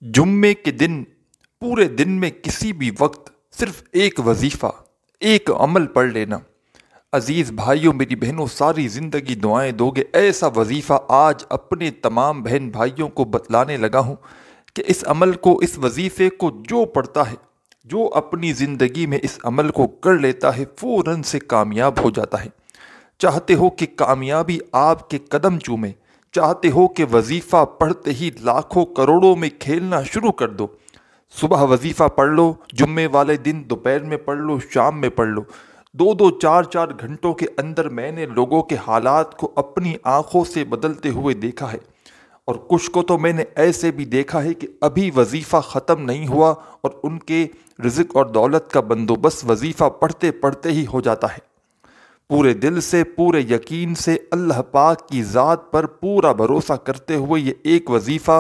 जुम्मे के दिन पूरे दिन में किसी भी वक्त सिर्फ एक वजीफ़ा, एक अमल पढ़ लेना। अज़ीज़ भाइयों, मेरी बहनों, सारी ज़िंदगी दुआएं दोगे। ऐसा वजीफ़ा आज अपने तमाम बहन भाइयों को बतलाने लगा हूँ कि इस अमल को, इस वजीफ़े को जो पढ़ता है, जो अपनी ज़िंदगी में इस अमल को कर लेता है, फ़ौरन से कामयाब हो जाता है। चाहते हो कि कामयाबी आपके कदम चूमे, चाहते हो कि वजीफ़ा पढ़ते ही लाखों करोड़ों में खेलना शुरू कर दो। सुबह वजीफ़ा पढ़ लो, जुम्मे वाले दिन दोपहर में पढ़ लो, शाम में पढ़ लो। दो दो चार चार घंटों के अंदर मैंने लोगों के हालात को अपनी आंखों से बदलते हुए देखा है, और कुछ को तो मैंने ऐसे भी देखा है कि अभी वजीफ़ा ख़त्म नहीं हुआ और उनके रिज़्क़ और दौलत का बंदोबस्त वजीफ़ा पढ़ते पढ़ते ही हो जाता है। पूरे दिल से, पूरे यकीन से, अल्लाह पाक की ज़ात पर पूरा भरोसा करते हुए ये एक वजीफ़ा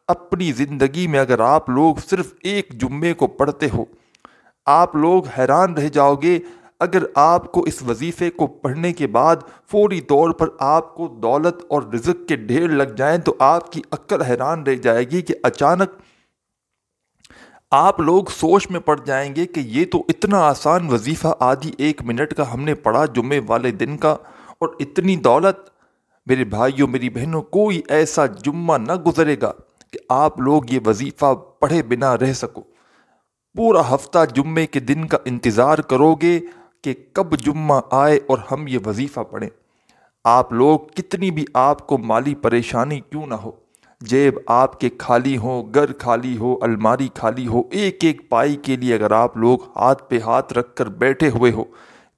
अपनी ज़िंदगी में अगर आप लोग सिर्फ एक जुम्मे को पढ़ते हो, आप लोग हैरान रह जाओगे। अगर आपको इस वजीफ़े को पढ़ने के बाद फौरी तौर पर आपको दौलत और रिज़्क़ के ढेर लग जाएं तो आपकी अक्ल हैरान रह जाएगी कि अचानक आप लोग सोच में पड़ जाएंगे कि ये तो इतना आसान वजीफ़ा आधी एक मिनट का हमने पढ़ा जुम्मे वाले दिन का, और इतनी दौलत। मेरे भाइयों, मेरी बहनों, कोई ऐसा जुम्मा न गुजरेगा कि आप लोग ये वजीफ़ा पढ़े बिना रह सको। पूरा हफ्ता जुम्मे के दिन का इंतज़ार करोगे कि कब जुम्मा आए और हम ये वजीफ़ा पढ़ें। आप लोग कितनी भी आपको माली परेशानी क्यों ना हो, जेब आपके खाली हो, घर खाली हो, अलमारी खाली हो, एक एक पाई के लिए अगर आप लोग हाथ पे हाथ रख कर बैठे हुए हो,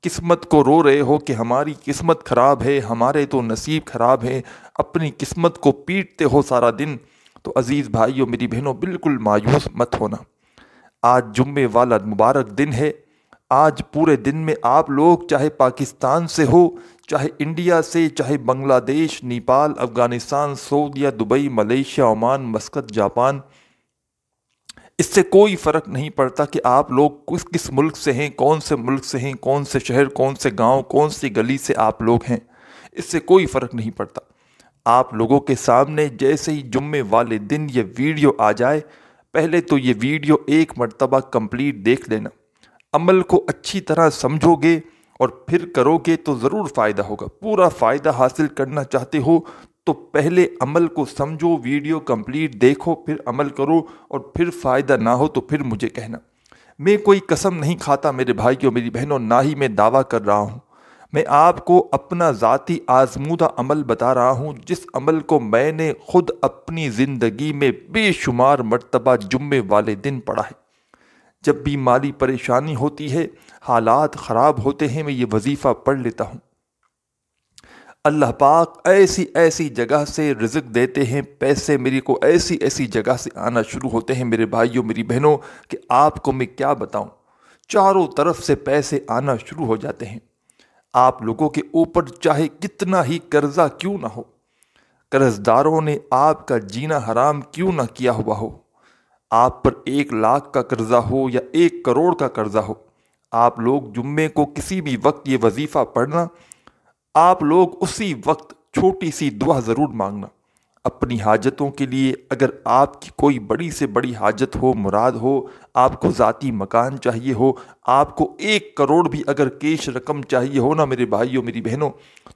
किस्मत को रो रहे हो कि हमारी किस्मत ख़राब है, हमारे तो नसीब ख़राब है, अपनी किस्मत को पीटते हो सारा दिन, तो अज़ीज़ भाइयों, मेरी बहनों, बिल्कुल मायूस मत होना। आज जुम्मे वाला मुबारक दिन है। आज पूरे दिन में आप लोग चाहे पाकिस्तान से हो, चाहे इंडिया से, चाहे बांग्लादेश, नेपाल, अफ़गानिस्तान, सऊदीया, Dubai, Malaysia, Oman, Muscat, Japan, इससे कोई फ़र्क नहीं पड़ता कि आप लोग किस किस मुल्क से हैं, कौन से मुल्क से हैं, कौन से शहर, कौन से गांव, कौन सी गली से आप लोग हैं, इससे कोई फ़र्क नहीं पड़ता। आप लोगों के सामने जैसे ही जुम्मे वाले दिन ये वीडियो आ जाए, पहले तो ये वीडियो एक मर्तबा कंप्लीट देख लेना। अमल को अच्छी तरह समझोगे और फिर करोगे तो ज़रूर फ़ायदा होगा। पूरा फ़ायदा हासिल करना चाहते हो तो पहले अमल को समझो, वीडियो कंप्लीट देखो, फिर अमल करो, और फिर फ़ायदा ना हो तो फिर मुझे कहना। मैं कोई कसम नहीं खाता मेरे भाइयों, मेरी बहनों, ना ही मैं दावा कर रहा हूँ। मैं आपको अपना ज़ाती आज़मूदा अमल बता रहा हूँ, जिस अमल को मैंने ख़ुद अपनी ज़िंदगी में बेशुमार मर्तबा जुम्मे वाले दिन पढ़ा है। जब भी माली परेशानी होती है, हालात ख़राब होते हैं, मैं ये वजीफ़ा पढ़ लेता हूँ। अल्लाह पाक ऐसी ऐसी जगह से रिज़्क़ देते हैं, पैसे मेरे को ऐसी ऐसी जगह से आना शुरू होते हैं मेरे भाइयों, मेरी बहनों, कि आपको मैं क्या बताऊँ। चारों तरफ से पैसे आना शुरू हो जाते हैं। आप लोगों के ऊपर चाहे कितना ही कर्जा क्यों ना हो, कर्जदारों ने आपका जीना हराम क्यों ना किया हुआ हो, आप पर 1 लाख का कर्जा हो या 1 करोड़ का कर्जा हो, आप लोग जुम्मे को किसी भी वक्त ये वजीफ़ा पढ़ना। आप लोग उसी वक्त छोटी सी दुआ ज़रूर मांगना अपनी हाजतों के लिए। अगर आपकी कोई बड़ी से बड़ी हाजत हो, मुराद हो, आपको ज़ाती मकान चाहिए हो, आपको 1 करोड़ भी अगर कैश रकम चाहिए हो ना मेरे भाइयों, मेरी बहनों,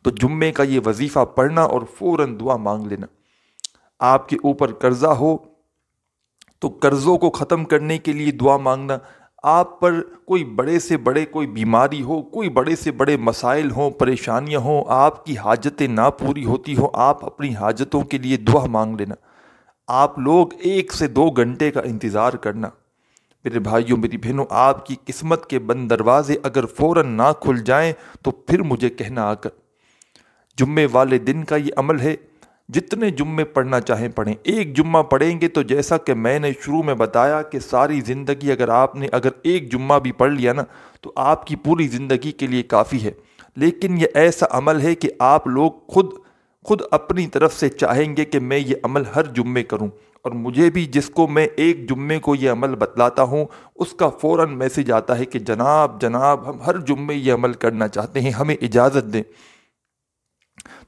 तो जुम्मे का ये वजीफ़ा पढ़ना और फ़ौरन दुआ मांग लेना। आपके ऊपर कर्जा हो तो कर्ज़ों को ख़त्म करने के लिए दुआ मांगना। आप पर कोई बड़े से बड़े कोई बीमारी हो, कोई बड़े से बड़े मसाइल हों, परेशानियां हों, आपकी हाजतें ना पूरी होती हो, आप अपनी हाजतों के लिए दुआ मांग लेना। आप लोग 1 से 2 घंटे का इंतज़ार करना मेरे भाइयों, मेरी बहनों। आपकी किस्मत के बंद दरवाजे अगर फ़ौरन ना खुल जाएं तो फिर मुझे कहना आकर। जुम्मे वाले दिन का ये अमल है, जितने जुम्मे पढ़ना चाहें पढ़ें। एक जुम्मा पढ़ेंगे तो जैसा कि मैंने शुरू में बताया कि सारी ज़िंदगी अगर एक जुम्मा भी पढ़ लिया ना तो आपकी पूरी ज़िंदगी के लिए काफ़ी है। लेकिन ये ऐसा अमल है कि आप लोग खुद अपनी तरफ से चाहेंगे कि मैं ये अमल हर जुम्मे करूं, और मुझे भी, जिसको मैं एक जुम्मे को ये अमल बतलाता हूं, उसका फ़ौरन मैसेज आता है कि जनाब हम हर जुम्मे ये अमल करना चाहते हैं, हमें इजाज़त दें।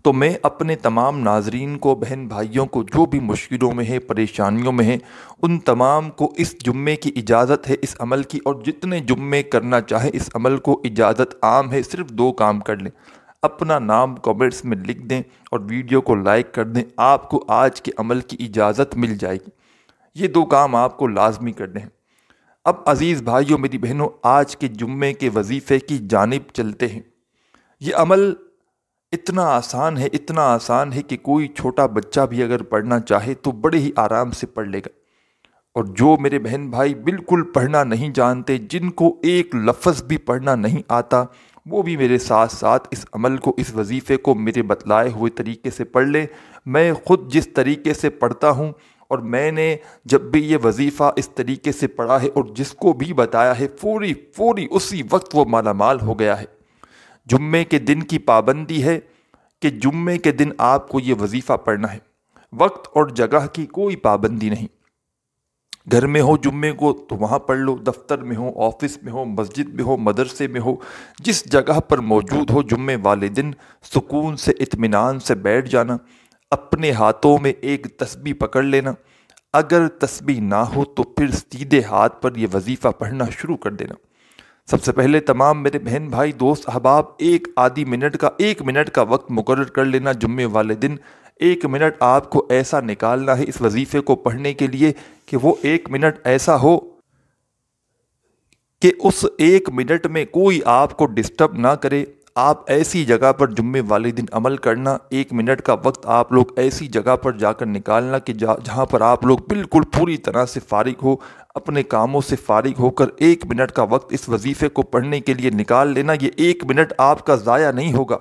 تو میں اپنے تمام ناظرین کو، بہن بھائیوں کو جو بھی مشکلوں میں ہے، پریشانیوں میں ہیں، ان تمام کو اس جمعے کی اجازت ہے اس عمل کی، اور جتنے جمعے کرنا چاہیں اس عمل کو اجازت عام ہے۔ صرف 2 کام کر لیں، اپنا نام کمنٹس میں لکھ دیں اور ویڈیو کو لائک کر دیں، آپ کو آج کے عمل کی اجازت مل جائے گی۔ یہ 2 کام آپ کو لازمی کرنے ہیں۔ اب عزیز بھائیوں، میری بہنوں، آج کے جمعے کے وظیفے کی جانب چلتے ہیں۔ یہ عمل اتنا آسان ہے، اتنا آسان ہے کہ کوئی چھوٹا بچہ بھی اگر پڑھنا چاہے تو بڑے ہی آرام سے پڑھ لے گا۔ اور جو میرے بہن بھائی بالکل پڑھنا نہیں جانتے، جن کو ایک لفظ بھی پڑھنا نہیں آتا، وہ بھی میرے ساتھ ساتھ اس عمل کو، اس وظیفے کو میرے بتلائے ہوئے طریقے سے پڑھ لیں۔ میں خود جس طریقے سے پڑھتا ہوں، اور میں نے جب بھی یہ وظیفہ اس طریقے سے پڑھا ہے اور جس کو بھی بتایا ہے، فوری اسی وقت وہ مالا مال ہو گیا ہے۔ جمعے کے دن کی پابندی ہے کہ جمعے کے دن آپ کو یہ وظیفہ پڑھنا ہے۔ وقت اور جگہ کی کوئی پابندی نہیں۔ گھر میں ہو جمعے کو تو وہاں پڑھ لو، دفتر میں ہو، آفس میں ہو، مسجد میں ہو، مدرسے میں ہو، جس جگہ پر موجود ہو، جمعے والے دن سکون سے، اطمینان سے بیٹھ جانا، اپنے ہاتھوں میں ایک تسبیح پکڑ لینا۔ اگر تسبیح نہ ہو تو پھر سیدھے ہاتھ پر یہ وظیفہ پڑھنا شروع کر دینا۔ سب سے پہلے تمام میرے بہن بھائی، دوست، احباب، ایک منٹ کا وقت مقرر کر لینا جمعے والے دن۔ 1 منٹ آپ کو ایسا نکالنا ہے اس وظیفے کو پڑھنے کے لیے کہ وہ 1 منٹ ایسا ہو کہ اس 1 منٹ میں کوئی آپ کو ڈسٹرب نہ کرے۔ آپ ایسی جگہ پر جمعے والے دن عمل کرنا، 1 منٹ کا وقت آپ لوگ ایسی جگہ پر جا کر نکالنا کہ جہاں پر آپ لوگ بالکل پوری طرح سے فارغ ہو، اپنے کاموں سے فارغ ہو کر 1 منٹ کا وقت اس وظیفے کو پڑھنے کے لیے نکال لینا۔ یہ 1 منٹ آپ کا ضائع نہیں ہوگا۔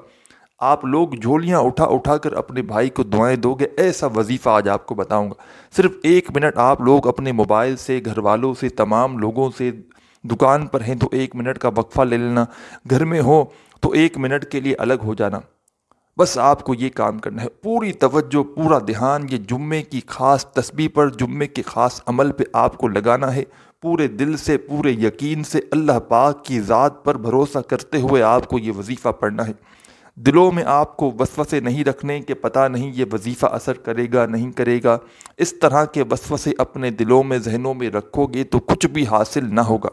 آپ لوگ جھولیاں اٹھا کر اپنے بھائی کو دعائیں دو گے، ایسا وظیفہ آج آپ کو بتاؤں گا۔ صرف 1 منٹ آپ لوگ اپنے موبائل سے، گھر والوں سے، تمام لوگوں سے، دکان پر ہیں تو 1 منٹ کا وقفہ لے لینا، گھر میں ہو تو 1 منٹ کے لیے الگ ہو جانا۔ بس آپ کو یہ کام کرنا ہے، پوری توجہ، پورا دھیان یہ جمعے کی خاص تسبیح پر، جمعے کے خاص عمل پہ آپ کو لگانا ہے۔ پورے دل سے، پورے یقین سے، اللہ پاک کی ذات پر بھروسہ کرتے ہوئے آپ کو یہ وظیفہ پڑھنا ہے۔ دلوں میں آپ کو وسوسے نہیں رکھنے کہ پتہ نہیں یہ وظیفہ اثر کرے گا نہیں کرے گا۔ اس طرح کے وسوسے اپنے دلوں میں، ذہنوں میں رکھو گے تو کچھ بھی حاصل نہ ہوگا۔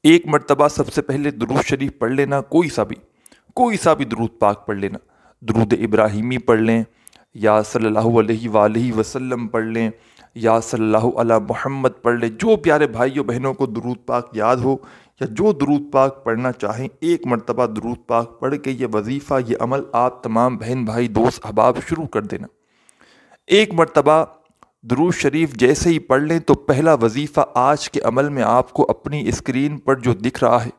1 مرتبہ سب سے پہلے درود شریف پڑھ لینا، کوئی سا بھی درود پاک پڑھ لینا۔ درود ابراہیمی پڑھ لیں، یا صلی اللہ علیہ وآلہ وسلم پڑھ لیں، یا صلی اللہ علی محمد پڑھ لیں۔ جو پیارے بھائیوں بہنوں کو درود پاک یاد ہو یا جو درود پاک پڑھنا چاہیں، 1 مرتبہ درود پاک پڑھ کے یہ وظیفہ، یہ عمل آپ تمام بہن بھائی، دوست، احباب شروع کر دینا۔ 1 مرتبہ درود شریف جیسے ہی پڑھ لیں تو پہلا وظیفہ آج کے عمل میں آپ کو اپنی اسکرین پر جو دکھ رہا ہے،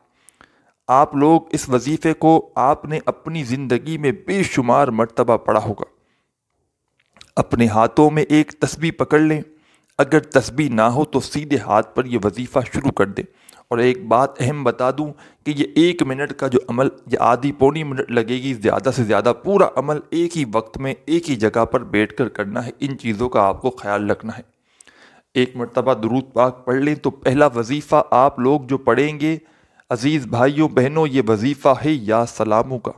آپ لوگ اس وظیفے کو آپ نے اپنی زندگی میں بے شمار مرتبہ پڑھا ہوگا۔ اپنے ہاتھوں میں ایک تسبیح پکڑ لیں، اگر تسبیح نہ ہو تو سیدھے ہاتھ پر یہ وظیفہ شروع کر دیں۔ اور ایک بات اہم بتا دوں کہ یہ 1 منٹ کا جو عمل، یہ آدھی پونی منٹ لگے گی زیادہ سے زیادہ، پورا عمل ایک ہی وقت میں ایک ہی جگہ پر بیٹھ کر کرنا ہے۔ ان چیزوں کا آپ کو خیال رکھنا ہے۔ 1 مرتبہ درود پاک پڑھ لیں تو پہلا وظیفہ آپ لوگ جو پڑھیں گے، عزیز بھائیوں بہنوں، یہ وظیفہ ہے یا سلامو کا۔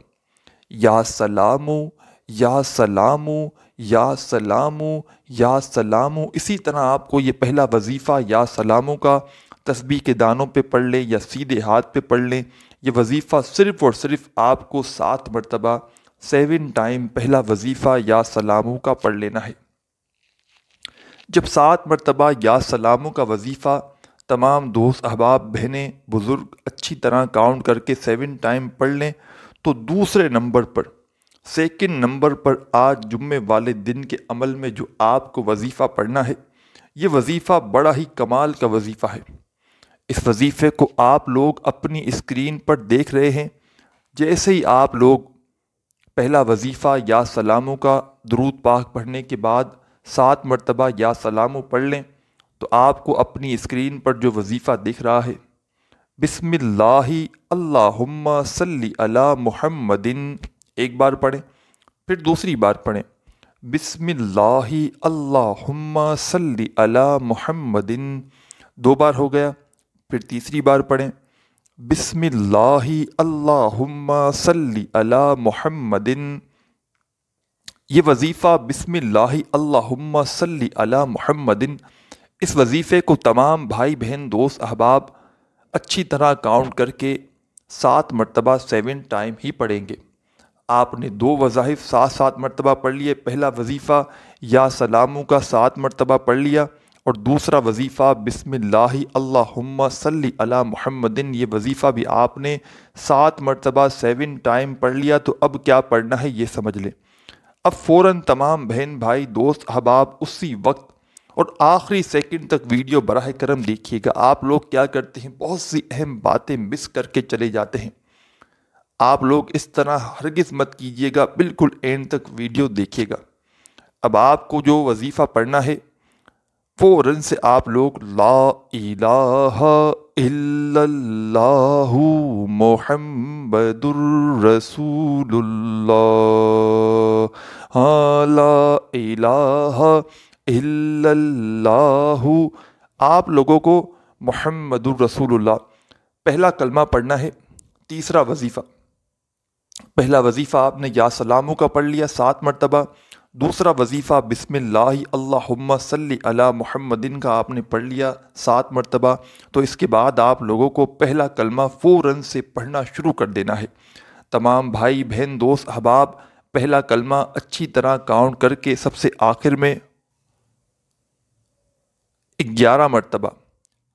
یا سلامو، یا سلامو، یا سلامو، یا سلامو۔ اسی طرح آپ کو یہ پہلا وظیفہ یا سلامو کا تسبیح کے دانوں پہ پڑھ لیں یا سیدھے ہاتھ پہ پڑھ لیں۔ یہ وظیفہ صرف اور صرف آپ کو 7 مرتبہ 7 ٹائم پہلا وظیفہ یا سلامو کا پڑھ لینا ہے۔ جب 7 مرتبہ یا سلامو کا وظیفہ تمام دوست، احباب، بہنیں، بزرگ اچھی طرح کاؤنٹ کر کے 7 ٹائم پڑھ لیں تو دوسرے نمبر پر، 2nd نمبر پر، آج جمعے والے دن کے عمل میں جو آپ کو وظیفہ پڑھنا ہے، یہ وظیفہ بڑا ہی کمال کا وظیفہ ہے۔ اس وظیفے کو آپ لوگ اپنی اسکرین پر دیکھ رہے ہیں۔ جیسے ہی آپ لوگ پہلا وظیفہ یا سلامو کا درود پاک پڑھنے کے بعد 7 مرتبہ یا سلامو پڑھ لیں تو آپ کو اپنی اسکرین پر جو وظیفہ دکھ رہا ہے، بسم اللہ اللہم صلی علی محمد، ایک بار پڑھیں، پھر دوسری بار پڑھیں، بسم اللہ اللہم صلی علی محمد، 2 بار ہو گیا، پھر تیسری بار پڑھیں، बिस्मिल्लाह अल्लाहुम्मा सल्ली अला मुहम्मदिन। ये वजीफ़ा बिस्मिल्लाह अल्लाहुम्मा सल्ली अला मुहम्मदिन, इस वजीफ़े को तमाम भाई बहन दोस्त अहबाब अच्छी तरह काउंट करके 7 मरतबा 7 टाइम ही पढ़ेंगे। आपने 2 वज़ाइफ 7 मरतबा पढ़ लिए। पहला वजीफ़ा या सलामू का 7 मरतबा पढ़ लिया और दूसरा वजीफ़ा बिस्मिल्लाह अल्लाहुम्मा सल्ली अला मुहम्मदिन, ये वजीफ़ा भी आपने 7 मरतबा 7 टाइम पढ़ लिया। तो अब क्या पढ़ना है ये समझ लें। अब फ़ौरन तमाम बहन भाई दोस्त अहबाब उसी वक्त और आखिरी सेकंड तक वीडियो बराह करम देखिएगा। आप लोग क्या करते हैं, बहुत सी अहम बातें मिस करके चले जाते हैं। आप लोग इस तरह हरगिज़ मत कीजिएगा, बिल्कुल एंड तक वीडियो देखिएगा। अब आपको जो वजीफ़ा पढ़ना है फ़ौरन से आप लोग ला इलाहा इल्लल्लाहु मुहम्मदुर रसूलुल्लाह, हाँ ला इलाहा इल्लल्लाहु, आप लोगों को मुहम्मदुर रसूलुल्लाह पहला कलमा पढ़ना है। तीसरा वजीफ़ा, पहला वजीफ़ा आपने या सलामू का पढ़ लिया 7 मरतबा। दूसरा वजीफ़ा बिस्मिल्लाह अल्लाहुम्मा सल्ली अला मुहम्मदिन का आपने पढ़ लिया 7 मरतबा। तो इसके बाद आप लोगों को पहला कलमा फ़ौरन से पढ़ना शुरू कर देना है। तमाम भाई बहन दोस्त अहबाब पहला कलमा अच्छी तरह काउंट करके सबसे आखिर में 11 मरतबा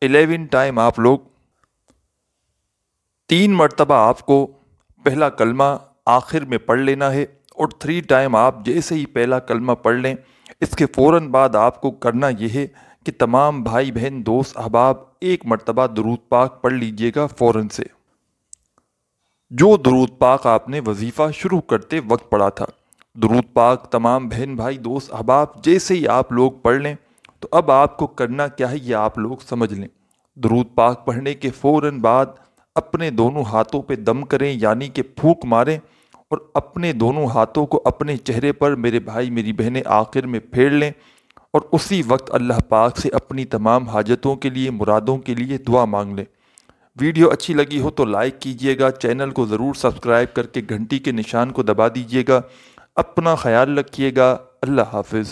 11 टाइम आप लोग 3 मरतबा आपको पहला कलमा आखिर में पढ़ लेना है और 3 टाइम आप जैसे ही पहला कलमा पढ़ लें इसके फ़ौरन बाद आपको करना यह है कि तमाम भाई बहन दोस्त अहबाब 1 मरतबा दुरूद पाक पढ़ लीजिएगा फ़ौरन से, जो दुरूद पाक आपने वजीफ़ा शुरू करते वक्त पढ़ा था। दुरूद पाक तमाम बहन भाई दोस्त अहबाब जैसे ही आप लोग पढ़ लें तो अब आपको करना क्या है ये आप लोग समझ लें। दुरूद पाक पढ़ने के फ़ौरन बाद अपने दोनों हाथों पे दम करें, यानी कि फूंक मारें और अपने दोनों हाथों को अपने चेहरे पर मेरे भाई मेरी बहनें आखिर में फेर लें और उसी वक्त अल्लाह पाक से अपनी तमाम हाजतों के लिए मुरादों के लिए दुआ मांग लें। वीडियो अच्छी लगी हो तो लाइक कीजिएगा, चैनल को ज़रूर सब्सक्राइब करके घंटी के निशान को दबा दीजिएगा। अपना ख्याल रखिएगा। अल्लाह हाफिज़।